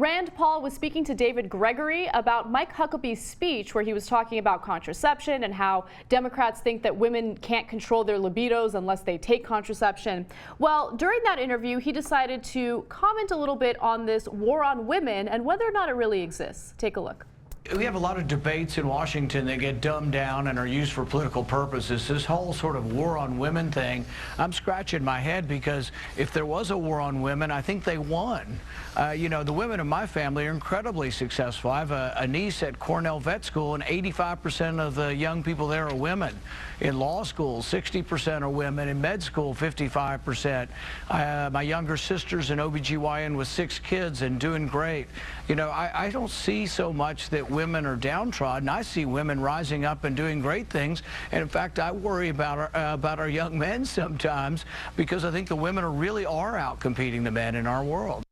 Rand Paul was speaking to David Gregory about Mike Huckabee's speech where he was talking about contraception and how Democrats think that women can't control their libidos unless they take contraception. Well, during that interview, he decided to comment a little bit on this war on women and whether or not it really exists. Take a look. We have a lot of debates in Washington that get dumbed down and are used for political purposes. This whole sort of war on women thing, I'm scratching my head because if there was a war on women, I think they won. You know, the women in my family are incredibly successful. I have a niece at Cornell Vet School, and 85% of the young people there are women. In law school, 60% are women. In med school, 55%. My younger sister's an OBGYN with 6 kids and doing great. You know, I don't see so much that women are downtrodden. I see women rising up and doing great things. And in fact, I worry about our young men sometimes because I think the women really are outcompeting the men in our world.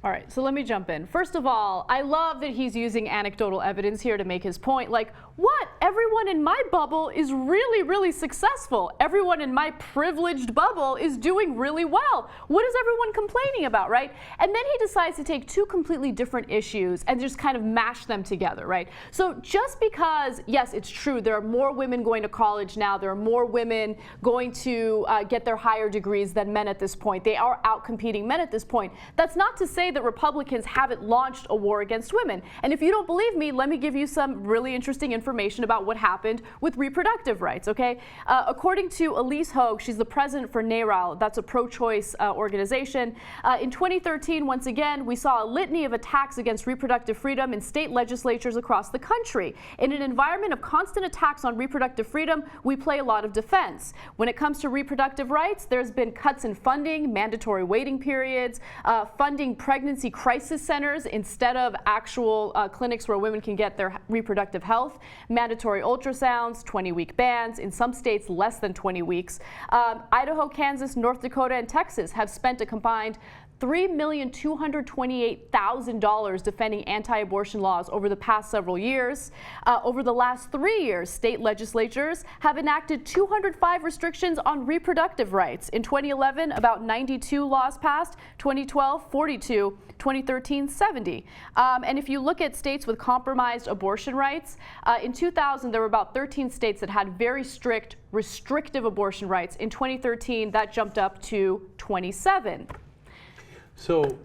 All right, so let me jump in. First of all, I love that he's using anecdotal evidence here to make his point. Like, what? Everyone in my bubble is really, really successful. Everyone in my privileged bubble is doing really well. What is everyone complaining about, right? And then he decides to take 2 completely different issues and just kind of mash them together, right? So just because, yes, it's true, there are more women going to college now, there are more women going to get their higher degrees than men at this point. They are outcompeting men at this point. That's not to say that Republicans haven't launched a war against women. And if you don't believe me, let me give you some really interesting information about what happened with reproductive rights, okay? According to Elise Hogue, she's the president for NARAL, that's a pro-choice organization. In 2013, once again, we saw a litany of attacks against reproductive freedom in state legislatures across the country. In an environment of constant attacks on reproductive freedom, we play a lot of defense. When it comes to reproductive rights, there's been cuts in funding, mandatory waiting periods, funding pregnancy crisis centers instead of actual clinics where women can get their reproductive health, mandatory ultrasounds, 20-week bans, in some states less than 20 weeks. Idaho, Kansas, North Dakota, and Texas have spent a combined $3,228,000 defending anti-abortion laws over the past several years. Over the last 3 years, state legislatures have enacted 205 restrictions on reproductive rights. In 2011, about 92 laws passed, 2012, 42, 2013, 70. And if you look at states with compromised abortion rights, in 2000, there were about 13 states that had very strict, restrictive abortion rights. In 2013, that jumped up to 27. So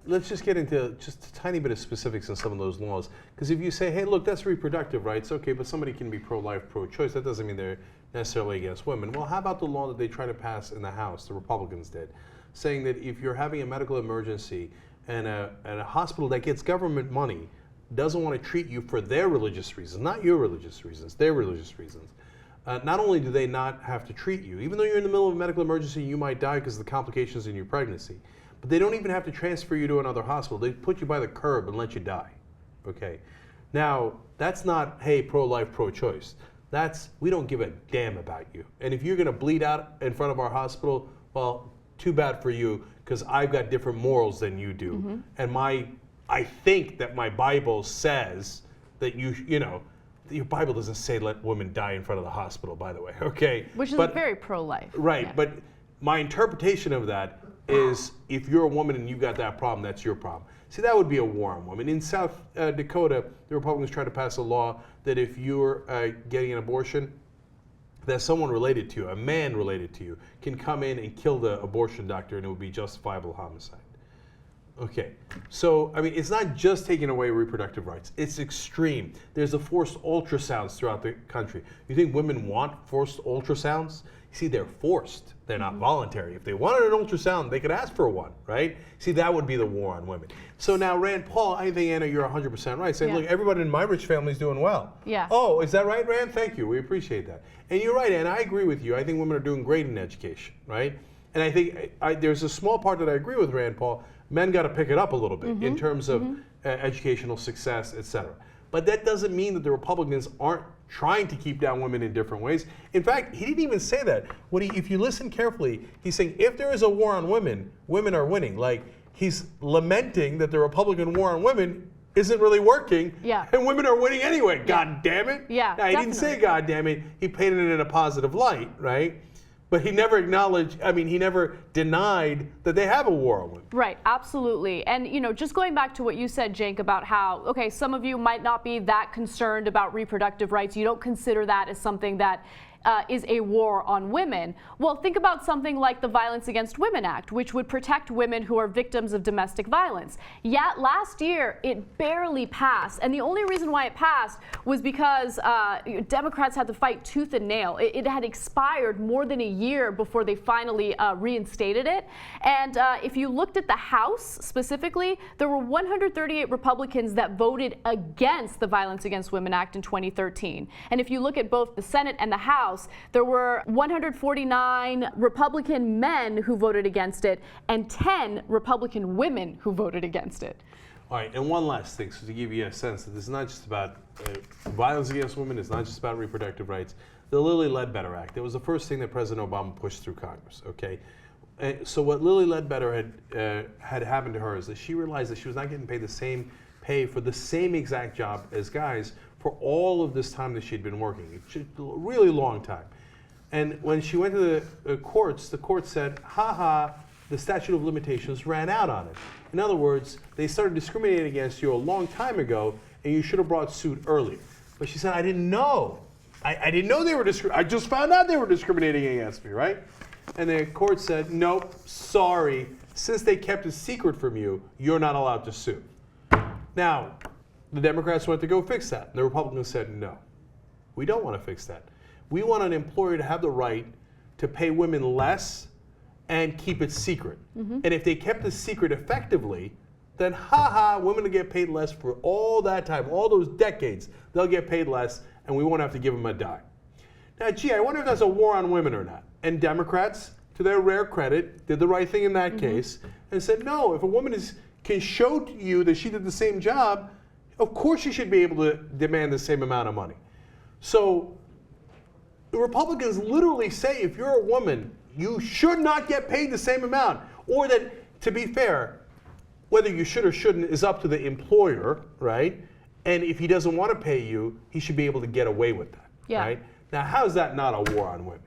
let's just get into just a tiny bit of specifics on some of those laws. Because if you say, hey, look, that's reproductive rights, okay, but somebody can be pro-life, pro-choice, that doesn't mean they're necessarily against women. Well, how about the law that they try to pass in the House, the Republicans did, saying that if you're having a medical emergency and a hospital that gets government money doesn't want to treat you for their religious reasons, not your religious reasons, their religious reasons, not only do they not have to treat you, even though you're in the middle of a medical emergency, you might die because of the complications in your pregnancy, but they don't even have to transfer you to another hospital. They put you by the curb and let you die, okay? Now, that's not, hey, pro-life, pro-choice. That's, we don't give a damn about you. And if you're gonna bleed out in front of our hospital, well, too bad for you, because I've got different morals than you do. Mm-hmm. And I think that my Bible says that you know, your Bible doesn't say let women die in front of the hospital, by the way, okay? Which is very pro-life. Right, yeah. But my interpretation of that is if you're a woman and you've got that problem, that's your problem. See, that would be a war on women. In South Dakota, the Republicans tried to pass a law that if you're getting an abortion, that someone related to you, a man related to you, can come in and kill the abortion doctor and it would be justifiable homicide. Okay, so, I mean, it's not just taking away reproductive rights. It's extreme. There's the forced ultrasounds throughout the country. You think women want forced ultrasounds? See, they're forced. They're not voluntary. If they wanted an ultrasound, they could ask for one, right? See, that would be the war on women. So now, Rand Paul, I think, Anna, you're 100% right. Saying, look, everybody in my rich family is doing well. Yeah. Oh, is that right, Rand? Thank you. We appreciate that. And you're right, Anna. I agree with you. I think women are doing great in education, right? And I think there's a small part that I agree with Rand Paul. Men got to pick it up a little bit in terms of educational success, et cetera. But that doesn't mean that the Republicans aren't trying to keep down women in different ways. In fact, he didn't even say that. If you listen carefully, he's saying if there is a war on women, women are winning. Like, he's lamenting that the Republican war on women isn't really working, and women are winning anyway. God damn it! Yeah, now, he didn't say God damn it. He painted it in a positive light, right? but he never acknowledged, he never denied that they have a war on women. Right, absolutely. And, just going back to what you said, Cenk, about how, okay, some of you might not be that concerned about reproductive rights. You don't consider that as something that is a war on women. Well, think about something like the Violence Against Women Act, which would protect women who are victims of domestic violence. Yet last year, it barely passed. And the only reason why it passed was because Democrats had to fight tooth and nail. It had expired more than a year before they finally reinstated it. And if you looked at the House specifically, there were 138 Republicans that voted against the Violence Against Women Act in 2013. And if you look at both the Senate and the House, there were 149 Republican men who voted against it and 10 Republican women who voted against it. All right, and one last thing, so to give you a sense that this is not just about violence against women, it's not just about reproductive rights. The Lilly Ledbetter Act, it was the first thing that President Obama pushed through Congress, okay? So what Lilly Ledbetter had happened to her is that she realized that she was not getting paid the same pay for the same exact job as guys for all of this time that she'd been working, a really long time. And when she went to the courts, the court said, the statute of limitations ran out on it. In other words, they started discriminating against you a long time ago, and you should have brought suit earlier. But she said, I didn't know. I didn't know they were I just found out they were discriminating against me, right? And the court said, nope, sorry. Since they kept a secret from you, you're not allowed to sue. Now, the Democrats went to go fix that. And the Republicans said, no, we don't want to fix that. We want an employer to have the right to pay women less and keep it secret. And if they kept the secret effectively, then women will get paid less for all that time, all those decades. They'll get paid less, and we won't have to give them a dime. Now, I wonder if that's a war on women or not. And Democrats, to their rare credit, did the right thing in that case and said, no, if a woman can show to you that she did the same job, of course she should be able to demand the same amount of money. So the Republicans literally say if you're a woman, you should not get paid the same amount. Or that, to be fair, whether you should or shouldn't is up to the employer, right? And if he doesn't want to pay you, he should be able to get away with that, right? Now, how is that not a war on women?